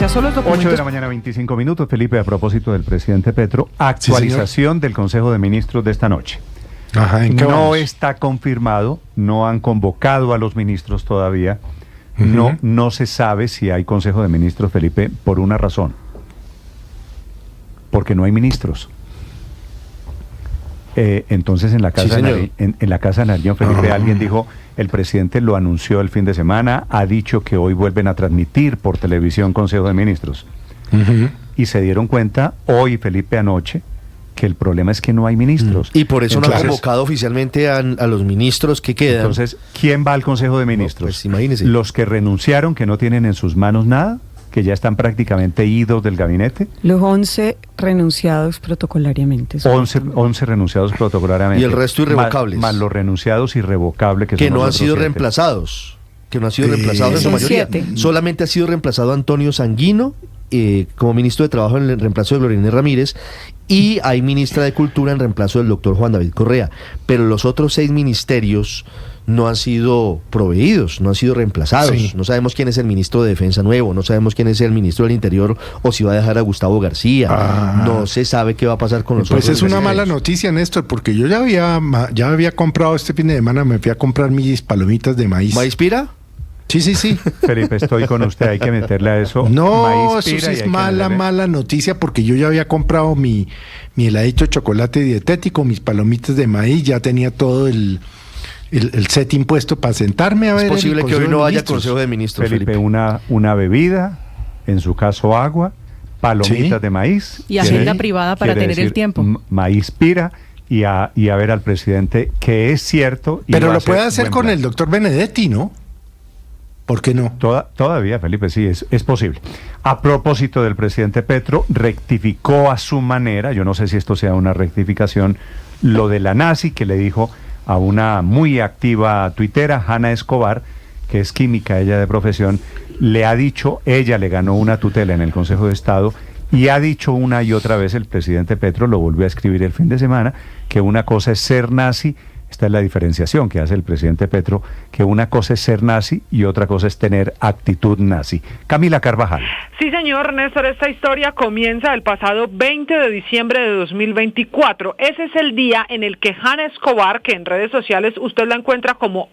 rechazó los documentos. 8 de la mañana, 25 minutos. Felipe, a propósito del presidente Petro, actualización del Consejo de Ministros de esta noche. Ajá, ¿en qué no vamos? está confirmado, no han convocado a los ministros todavía. No se sabe si hay Consejo de Ministros, Felipe, por una razón. Porque no hay ministros. Entonces en la casa en la casa de Nariño, Felipe, alguien dijo, el presidente lo anunció el fin de semana, ha dicho que hoy vuelven a transmitir por televisión Consejo de Ministros. Y se dieron cuenta hoy, Felipe, anoche, que el problema es que no hay ministros. Y por eso no ha convocado oficialmente a los ministros que quedan. Entonces, ¿quién va al Consejo de Ministros? No, pues imagínese. Los que renunciaron, que no tienen en sus manos nada, que ya están prácticamente idos del gabinete. Los 11 renunciados protocolariamente. 11 renunciados protocolariamente. Y el resto irrevocables. Más los renunciados irrevocables que no han sido reemplazados. Que no han sido reemplazados en su mayoría. 7. Solamente ha sido reemplazado Antonio Sanguino como ministro de Trabajo en el reemplazo de Gloria Inés Ramírez, y hay ministra de Cultura en reemplazo del doctor Juan David Correa. Pero los otros 6 ministerios no han sido proveídos, no han sido reemplazados. Sí. No sabemos quién es el ministro de Defensa nuevo, no sabemos quién es el ministro del Interior o si va a dejar a Gustavo García. No se sabe qué va a pasar con los otros. Pues es una mala noticia, Néstor, porque yo ya había comprado este fin de semana, me fui a comprar mis palomitas de maíz. ¿Maíz pira? Sí. Felipe, estoy con usted, hay que meterle a eso. No, eso sí es mala noticia, porque yo ya había comprado mi heladito de chocolate dietético, mis palomitas de maíz, ya tenía todo el set impuesto para sentarme a ver. Es posible que hoy no haya Consejo de Ministros, Felipe. Una bebida, en su caso agua, palomitas de maíz. Y agenda privada para tener el tiempo. Maíz pira. Y a ver al presidente, que es cierto. Pero lo puede hacer con el doctor Benedetti, ¿no? ¿Por qué no? Todavía, Felipe, sí, es posible. A propósito del presidente Petro, rectificó a su manera, yo no sé si esto sea una rectificación, lo de la nazi, que le dijo a una muy activa tuitera, Hanna Escobar, que es química, ella de profesión, le ha dicho, ella le ganó una tutela en el Consejo de Estado, y ha dicho una y otra vez el presidente Petro, lo volvió a escribir el fin de semana, que una cosa es ser nazi. Esta es la diferenciación que hace el presidente Petro, que una cosa es ser nazi y otra cosa es tener actitud nazi. Camila Carvajal. Sí, señor Néstor, esta historia comienza el pasado 20 de diciembre de 2024. Ese es el día en el que Hanna Escobar, que en redes sociales usted la encuentra como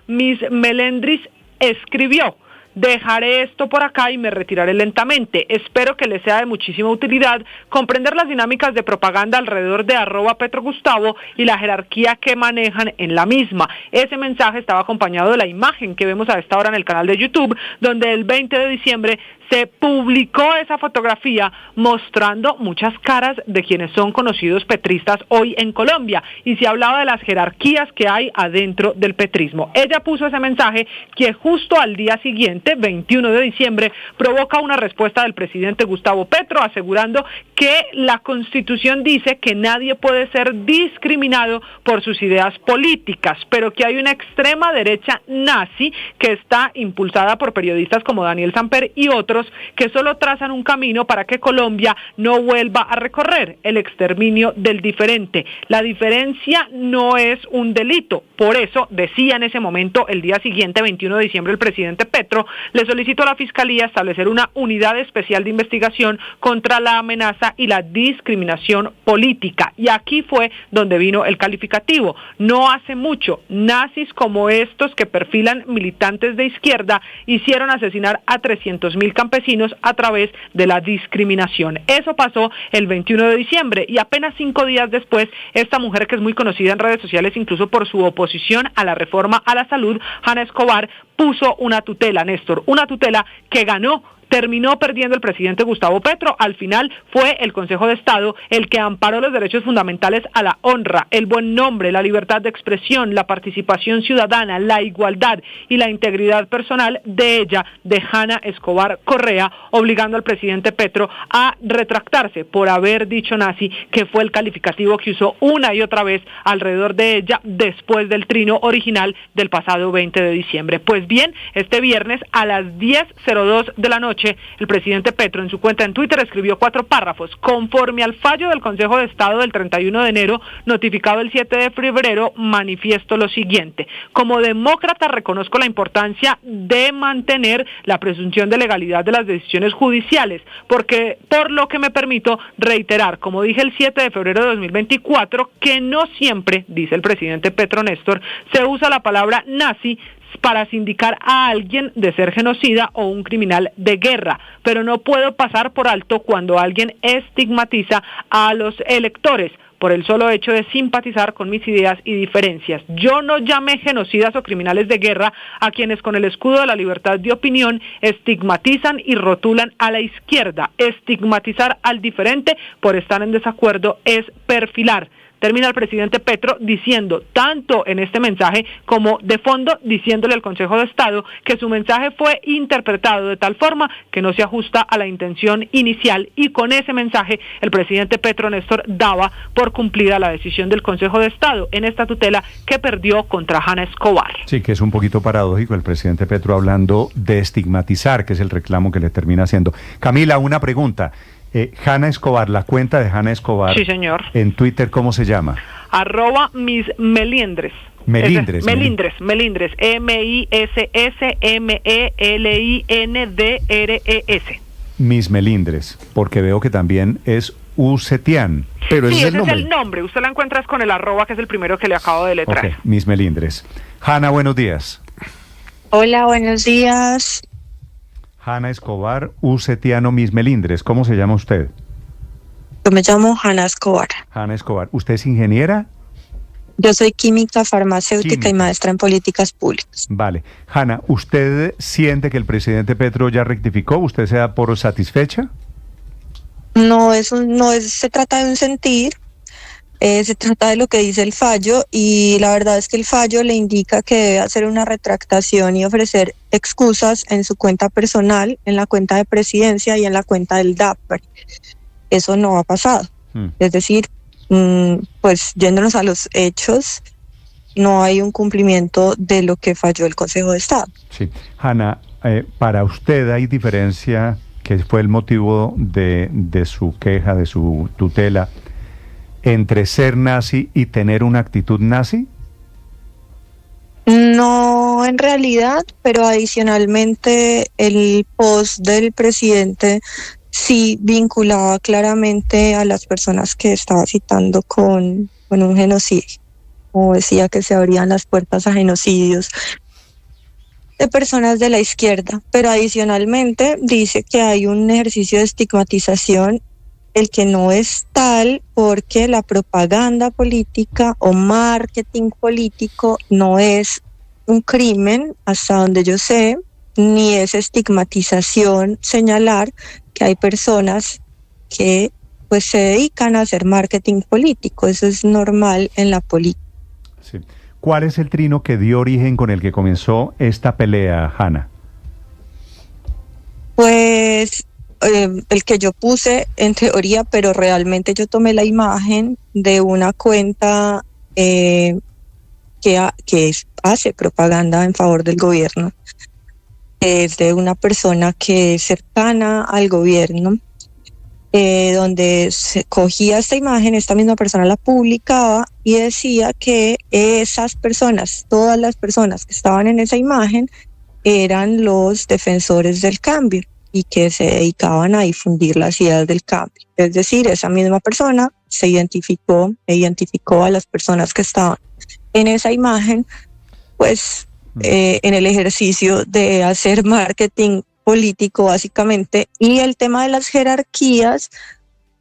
@MissMelendris, escribió: dejaré esto por acá y me retiraré lentamente. Espero que les sea de muchísima utilidad comprender las dinámicas de propaganda alrededor de @PetroGustavo y la jerarquía que manejan en la misma. Ese mensaje estaba acompañado de la imagen que vemos a esta hora en el canal de YouTube, donde el 20 de diciembre se publicó esa fotografía mostrando muchas caras de quienes son conocidos petristas hoy en Colombia, y se hablaba de las jerarquías que hay adentro del petrismo. Ella puso ese mensaje que justo al día siguiente, 21 de diciembre, provoca una respuesta del presidente Gustavo Petro asegurando que la Constitución dice que nadie puede ser discriminado por sus ideas políticas, pero que hay una extrema derecha nazi que está impulsada por periodistas como Daniel Samper y otros que solo trazan un camino para que Colombia no vuelva a recorrer el exterminio del diferente. La diferencia no es un delito. Por eso, decía en ese momento, el día siguiente, 21 de diciembre, el presidente Petro le solicitó a la Fiscalía establecer una unidad especial de investigación contra la amenaza y la discriminación política. Y aquí fue donde vino el calificativo. No hace mucho, nazis como estos que perfilan militantes de izquierda hicieron asesinar a 300.000 campesinos a través de la discriminación. Eso pasó el 21 de diciembre y apenas 5 días después, esta mujer, que es muy conocida en redes sociales incluso por su oposición a la reforma a la salud, Hanna Escobar, puso una tutela, Néstor, una tutela que ganó. Terminó perdiendo el presidente Gustavo Petro. Al final fue el Consejo de Estado el que amparó los derechos fundamentales a la honra, el buen nombre, la libertad de expresión, la participación ciudadana, la igualdad y la integridad personal de ella, de Hanna Escobar Correa, obligando al presidente Petro a retractarse por haber dicho nazi, que fue el calificativo que usó una y otra vez alrededor de ella después del trino original del pasado 20 de diciembre. Pues bien, este viernes a las 10:02 de la noche, noche, el presidente Petro en su cuenta en Twitter escribió 4 párrafos. Conforme al fallo del Consejo de Estado del 31 de enero, notificado el 7 de febrero, manifiesto lo siguiente. Como demócrata reconozco la importancia de mantener la presunción de legalidad de las decisiones judiciales, porque por lo que me permito reiterar, como dije el 7 de febrero de 2024, que no siempre, dice el presidente Petro Néstor, se usa la palabra nazi para sindicar a alguien de ser genocida o un criminal de guerra, pero no puedo pasar por alto cuando alguien estigmatiza a los electores por el solo hecho de simpatizar con mis ideas y diferencias. Yo no llamé genocidas o criminales de guerra a quienes con el escudo de la libertad de opinión estigmatizan y rotulan a la izquierda. Estigmatizar al diferente por estar en desacuerdo es perfilar. Termina el presidente Petro diciendo, tanto en este mensaje como de fondo, diciéndole al Consejo de Estado que su mensaje fue interpretado de tal forma que no se ajusta a la intención inicial, y con ese mensaje el presidente Petro Néstor daba por cumplida la decisión del Consejo de Estado en esta tutela que perdió contra Hanna Escobar. Sí, que es un poquito paradójico el presidente Petro hablando de estigmatizar, que es el reclamo que le termina haciendo. Camila, una pregunta. Hanna Escobar, la cuenta de Hanna Escobar. Sí, señor. En Twitter, ¿cómo se llama? @mismelindres. Melindres. Melindres. MISSMELINDRES. Mis Melindres, porque veo que también es Ucetian. Pero sí, ese ese es el nombre. Usted la encuentra con el @, que es el primero que le acabo de letrar. Okay, Mis Melindres. Hanna, buenos días. Hola, buenos días. Hanna Escobar, Ucetiano, Mis Melindres. ¿Cómo se llama usted? Yo me llamo Hanna Escobar. Hanna Escobar. ¿Usted es ingeniera? Yo soy química farmacéutica y maestra en políticas públicas. Vale. Hanna, ¿usted siente que el presidente Petro ya rectificó? ¿Usted se da por satisfecha? Se trata de un sentir, se trata de lo que dice el fallo, y la verdad es que el fallo le indica que debe hacer una retractación y ofrecer excusas en su cuenta personal, en la cuenta de presidencia y en la cuenta del DAPR. Eso no ha pasado. Es decir, pues yéndonos a los hechos, no hay un cumplimiento de lo que falló el Consejo de Estado. Sí. Hanna, para usted hay diferencia, que fue el motivo de su queja, de su tutela, entre ser nazi y tener una actitud nazi? No, en realidad, pero adicionalmente el post del presidente sí vinculaba claramente a las personas que estaba citando con un genocidio, o decía que se abrían las puertas a genocidios de personas de la izquierda, pero adicionalmente dice que hay un ejercicio de estigmatización, el que no es tal porque la propaganda política o marketing político no es un crimen, hasta donde yo sé, ni es estigmatización señalar que hay personas que pues se dedican a hacer marketing político. Eso es normal en la política. Sí. ¿Cuál es el trino que dio origen con el que comenzó esta pelea, Hanna? Pues el que yo puse en teoría, pero realmente yo tomé la imagen de una cuenta que hace propaganda en favor del gobierno. Es de una persona que es cercana al gobierno, donde se cogía esta imagen, esta misma persona la publicaba y decía que esas personas, todas las personas que estaban en esa imagen, eran los defensores del cambio y que se dedicaban a difundir las ideas del cambio. Es decir, esa misma persona se identificó a las personas que estaban en esa imagen, pues en el ejercicio de hacer marketing político básicamente. Y el tema de las jerarquías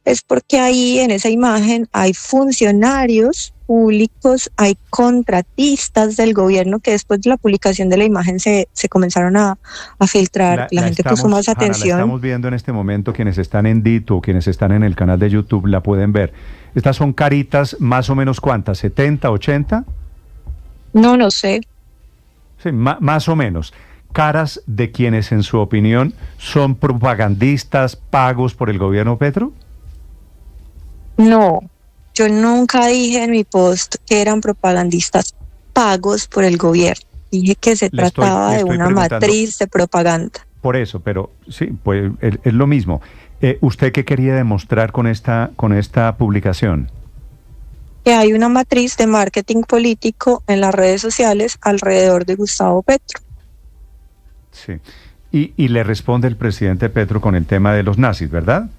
es porque ahí en esa imagen hay funcionarios públicos, hay contratistas del gobierno que después de la publicación de la imagen se comenzaron a filtrar. La gente puso más atención. Hanna, la estamos viendo en este momento. Quienes están en Dito, quienes están en el canal de YouTube la pueden ver. Estas son caritas más o menos, ¿cuántas? ¿70, 80? No sé. Sí, más o menos. Caras de quienes, en su opinión, son propagandistas pagos por el gobierno Petro. No, yo nunca dije en mi post que eran propagandistas pagos por el gobierno. Dije que se trataba de una matriz de propaganda. por eso, pero sí, pues es lo mismo. ¿Usted qué quería demostrar con esta publicación? Que hay una matriz de marketing político en las redes sociales alrededor de Gustavo Petro. Sí. Y le responde el presidente Petro con el tema de los nazis, ¿verdad?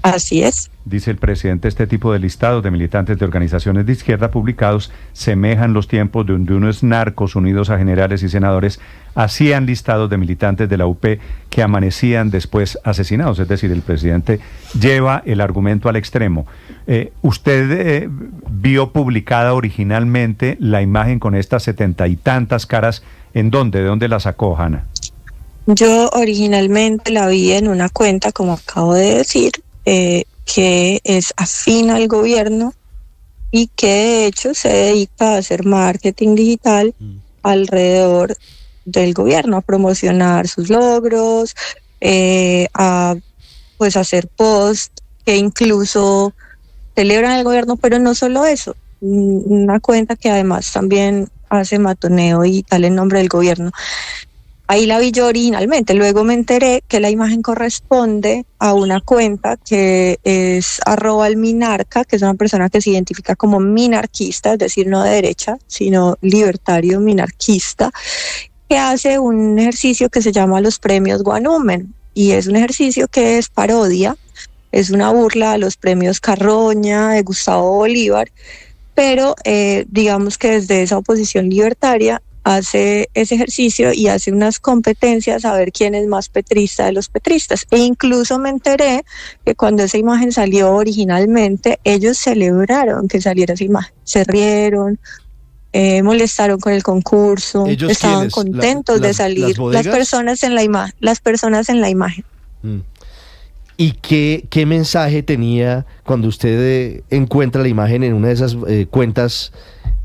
Así es. Dice el presidente, este tipo de listados de militantes de organizaciones de izquierda publicados semejan los tiempos donde unos narcos unidos a generales y senadores hacían listados de militantes de la UP que amanecían después asesinados. Es decir, el presidente lleva el argumento al extremo. ¿Usted vio publicada originalmente la imagen con estas 70 y tantas caras? ¿En dónde? ¿De dónde la sacó, Hanna? Yo originalmente la vi en una cuenta, como acabo de decir, que es afín al gobierno y que de hecho se dedica a hacer marketing digital alrededor del gobierno, a promocionar sus logros, a pues hacer posts que incluso celebran el gobierno, pero no solo eso, una cuenta que además también hace matoneo y tal en nombre del gobierno. Ahí la vi yo originalmente, luego me enteré que la imagen corresponde a una cuenta que es @alminarca, que es una persona que se identifica como minarquista, es decir, no de derecha, sino libertario minarquista, que hace un ejercicio que se llama los premios Guanumen, y es un ejercicio que es parodia, es una burla a los premios Carroña de Gustavo Bolívar, pero digamos que desde esa oposición libertaria hace ese ejercicio y hace unas competencias a ver quién es más petrista de los petristas. E incluso me enteré que cuando esa imagen salió originalmente, ellos celebraron que saliera esa imagen. Se rieron, molestaron con el concurso, estaban contentos de salir las personas en la imagen. ¿Y qué mensaje tenía cuando usted encuentra la imagen en una de esas cuentas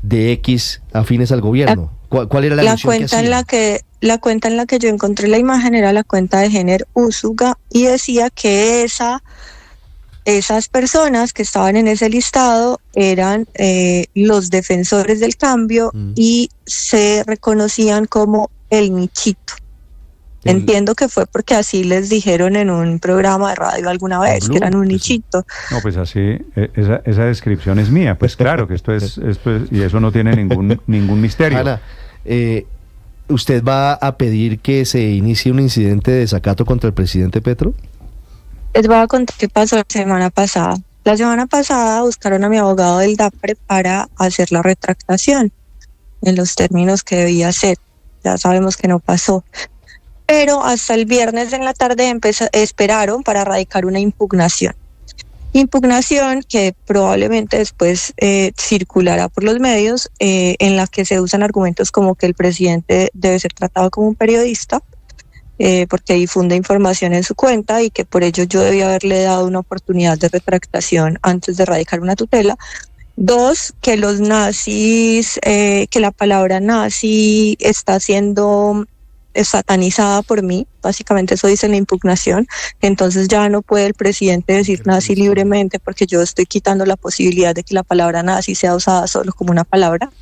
de X afines al gobierno? ¿Cuál era la alusión que hacía? La cuenta en la que yo encontré la imagen era la cuenta de Jenner Úsuga y decía que esas personas que estaban en ese listado eran los defensores del cambio y se reconocían como el nichito. Entiendo que fue porque así les dijeron en un programa de radio alguna vez, que eran un nichito. No, pues así, esa descripción es mía. Pues claro que esto es y eso no tiene ningún misterio. Ana, ¿usted va a pedir que se inicie un incidente de desacato contra el presidente Petro? Les voy a contar qué pasó la semana pasada. La semana pasada buscaron a mi abogado del DAPRE para hacer la retractación en los términos que debía hacer. Ya sabemos que no pasó. Pero hasta el viernes en la tarde esperaron para radicar una impugnación. Impugnación que probablemente después circulará por los medios, en la que se usan argumentos como que el presidente debe ser tratado como un periodista, porque difunde información en su cuenta y que por ello yo debía haberle dado una oportunidad de retractación antes de radicar una tutela. 2, que los nazis, que la palabra nazi está siendo satanizada por mí, básicamente eso dice la impugnación, entonces ya no puede el presidente decir nazi libremente porque yo estoy quitando la posibilidad de que la palabra nazi sea usada solo como una palabra,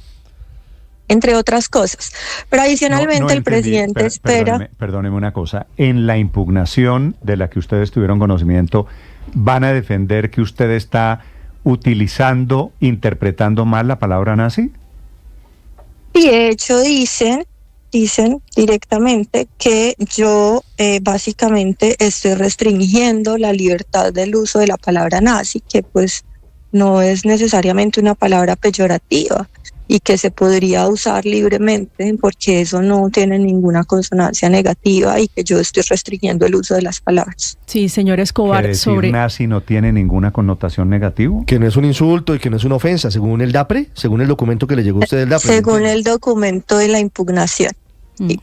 entre otras cosas. Pero adicionalmente el presidente espera... Perdóneme una cosa, en la impugnación de la que ustedes tuvieron conocimiento, ¿van a defender que usted está interpretando mal la palabra nazi? Y de hecho dicen directamente que yo básicamente estoy restringiendo la libertad del uso de la palabra nazi, que pues no es necesariamente una palabra peyorativa y que se podría usar libremente porque eso no tiene ninguna consonancia negativa y que yo estoy restringiendo el uso de las palabras. Sí, señor Escobar, ¿Que decir nazi no tiene ninguna connotación negativa? Que no es un insulto y que no es una ofensa, según el DAPRE, según el documento que le llegó a usted del DAPRE. Según el documento de la impugnación. Sí.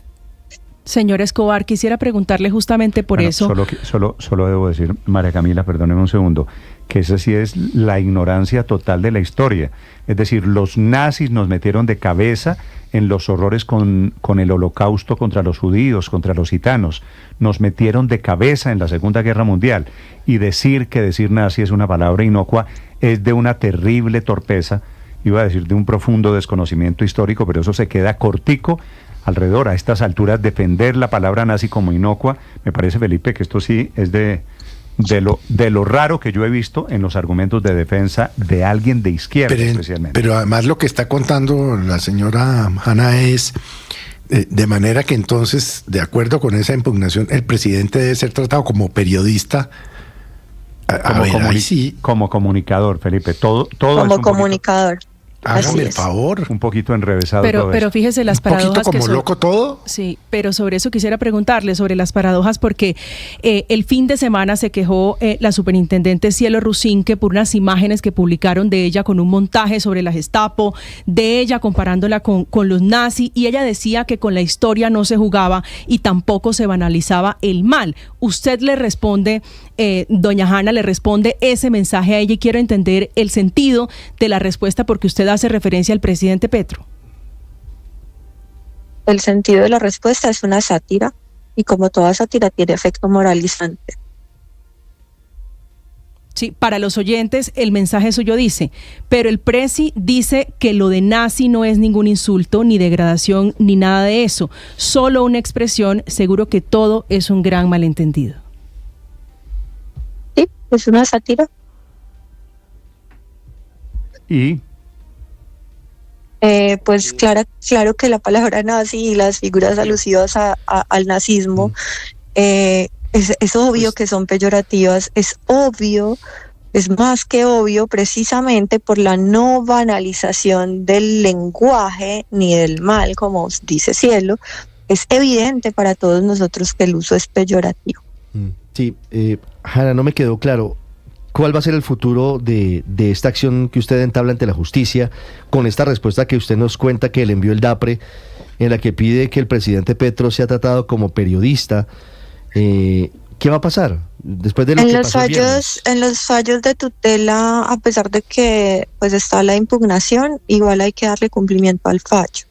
Señor Escobar, quisiera preguntarle justamente por eso. Solo debo decir, María Camila, perdóneme un segundo, que esa sí es la ignorancia total de la historia. Es decir, los nazis nos metieron de cabeza en los horrores con el holocausto contra los judíos, contra los gitanos. Nos metieron de cabeza en la Segunda Guerra Mundial. Y decir nazi es una palabra inocua es de una terrible torpeza, iba a decir de un profundo desconocimiento histórico, pero eso se queda cortico alrededor. A estas alturas, defender la palabra nazi como inocua, me parece, Felipe, que esto sí es de lo raro que yo he visto en los argumentos de defensa de alguien de izquierda, especialmente. Pero además lo que está contando la señora Hanna es de manera que entonces, de acuerdo con esa impugnación, el presidente debe ser tratado como periodista. Como comunicador, Felipe. Todo como es comunicador. Hágame el favor. Un poquito enrevesado todo pero esto. fíjese las paradojas. Un poquito como loco todo. Sí, pero sobre eso quisiera preguntarle, sobre las paradojas, porque el fin de semana se quejó la superintendente Cielo Rusinque por unas imágenes que publicaron de ella con un montaje sobre la Gestapo, de ella comparándola con los nazis, y ella decía que con la historia no se jugaba y tampoco se banalizaba el mal. Usted le responde, doña Hanna, le responde ese mensaje a ella, y quiero entender el sentido de la respuesta, porque usted hace referencia al presidente Petro. El sentido de la respuesta es una sátira, y como toda sátira tiene efecto moralizante. Sí, para los oyentes el mensaje suyo dice, pero el presi dice que lo de nazi no es ningún insulto, ni degradación, ni nada de eso, solo una expresión, seguro que todo es un gran malentendido. Sí, es una sátira. Y pues claro que la palabra nazi y las figuras alusivas al nazismo es obvio que son peyorativas, es obvio, es más que obvio, precisamente por la no banalización del lenguaje ni del mal, como dice Cielo. Es evidente para todos nosotros que el uso es peyorativo. Sí, Hanna, no me quedó claro. ¿Cuál va a ser el futuro de esta acción que usted entabla ante la justicia con esta respuesta que usted nos cuenta que le envió el DAPRE, en la que pide que el presidente Petro sea tratado como periodista? ¿Qué va a pasar después de lo que pasó el viernes? En los fallos de tutela, a pesar de que pues está la impugnación, igual hay que darle cumplimiento al fallo.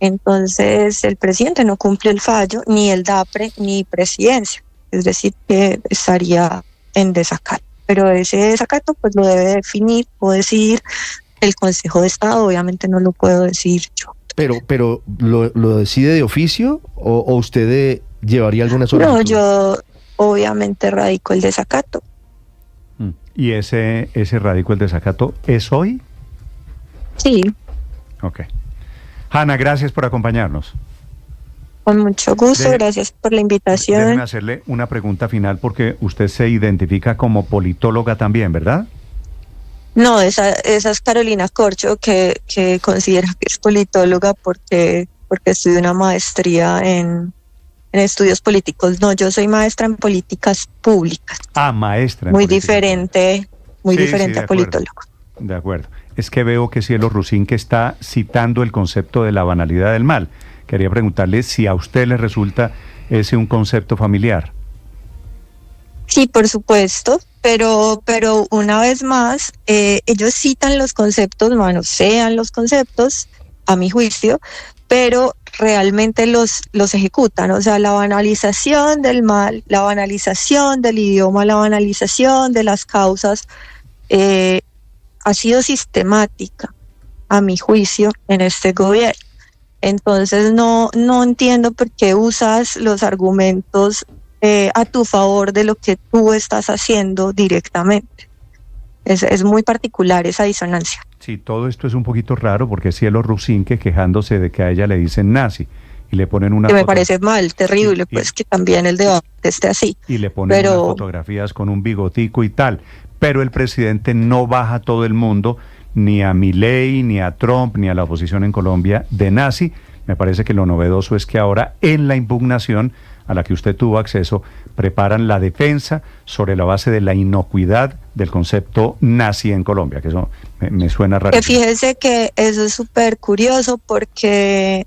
Entonces el presidente no cumple el fallo, ni el DAPRE, ni presidencia. Es decir, que estaría en desacato. Pero ese desacato pues lo debe definir o decidir el Consejo de Estado, obviamente no lo puedo decir yo. Pero ¿lo decide de oficio o usted llevaría alguna solicitud? No, yo obviamente radico el desacato. ¿Y ese radico el desacato es hoy? Sí. Ok. Hanna, gracias por acompañarnos. Con mucho gusto, gracias por la invitación. Déjeme hacerle una pregunta final, porque usted se identifica como politóloga también, ¿verdad? No, esa es Carolina Corcho, que considera que es politóloga porque estudió una maestría en estudios políticos. No, yo soy maestra en políticas públicas. Ah, maestra. Muy diferente a politólogo. De acuerdo. Es que veo que Cielo Rusinque está citando el concepto de la banalidad del mal. Quería preguntarle si a usted le resulta ese un concepto familiar. Sí, por supuesto, pero una vez más, ellos citan los conceptos, manosean los conceptos, a mi juicio, pero realmente los ejecutan. O sea, la banalización del mal, la banalización del idioma, la banalización de las causas, ha sido sistemática, a mi juicio, en este gobierno. Entonces no entiendo por qué usas los argumentos a tu favor de lo que tú estás haciendo directamente. Es muy particular esa disonancia. Sí, todo esto es un poquito raro, porque Cielo Rusinque quejándose de que a ella le dicen nazi y le ponen una que me parece mal, terrible, pues que también el debate esté así. Y le ponen unas fotografías con un bigotico y tal, pero el presidente no baja a todo el mundo, ni a Milei, ni a Trump, ni a la oposición en Colombia de nazi. Me parece que lo novedoso es que ahora en la impugnación a la que usted tuvo acceso, preparan la defensa sobre la base de la inocuidad del concepto nazi en Colombia, que eso me suena raro. Fíjese que eso es súper curioso porque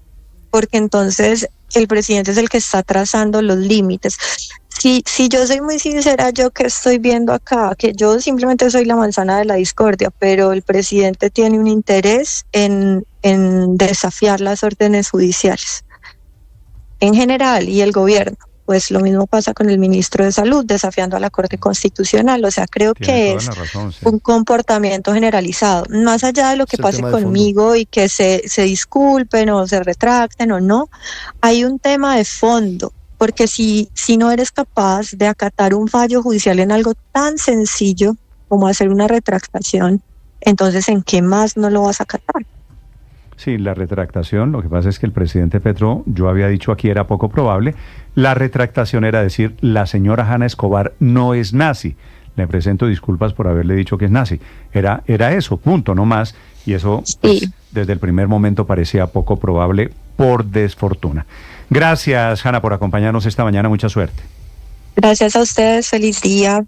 entonces el presidente es el que está trazando los límites. Si yo soy muy sincera, yo que estoy viendo acá, que yo simplemente soy la manzana de la discordia, pero el presidente tiene un interés en desafiar las órdenes judiciales en general y el gobierno, pues lo mismo pasa con el ministro de Salud, desafiando a la Corte Constitucional. O sea, creo que es un comportamiento generalizado. Más allá de lo que pase conmigo y que se disculpen o se retracten o no, hay un tema de fondo. Porque si no eres capaz de acatar un fallo judicial en algo tan sencillo como hacer una retractación, entonces ¿en qué más no lo vas a acatar? Sí, la retractación, lo que pasa es que el presidente Petro, yo había dicho aquí era poco probable, la retractación era decir, la señora Hanna Escobar no es nazi, le presento disculpas por haberle dicho que es nazi, era eso, punto, no más, y eso pues, desde el primer momento parecía poco probable por desfortuna. Gracias, Hanna, por acompañarnos esta mañana, mucha suerte. Gracias a ustedes, feliz día.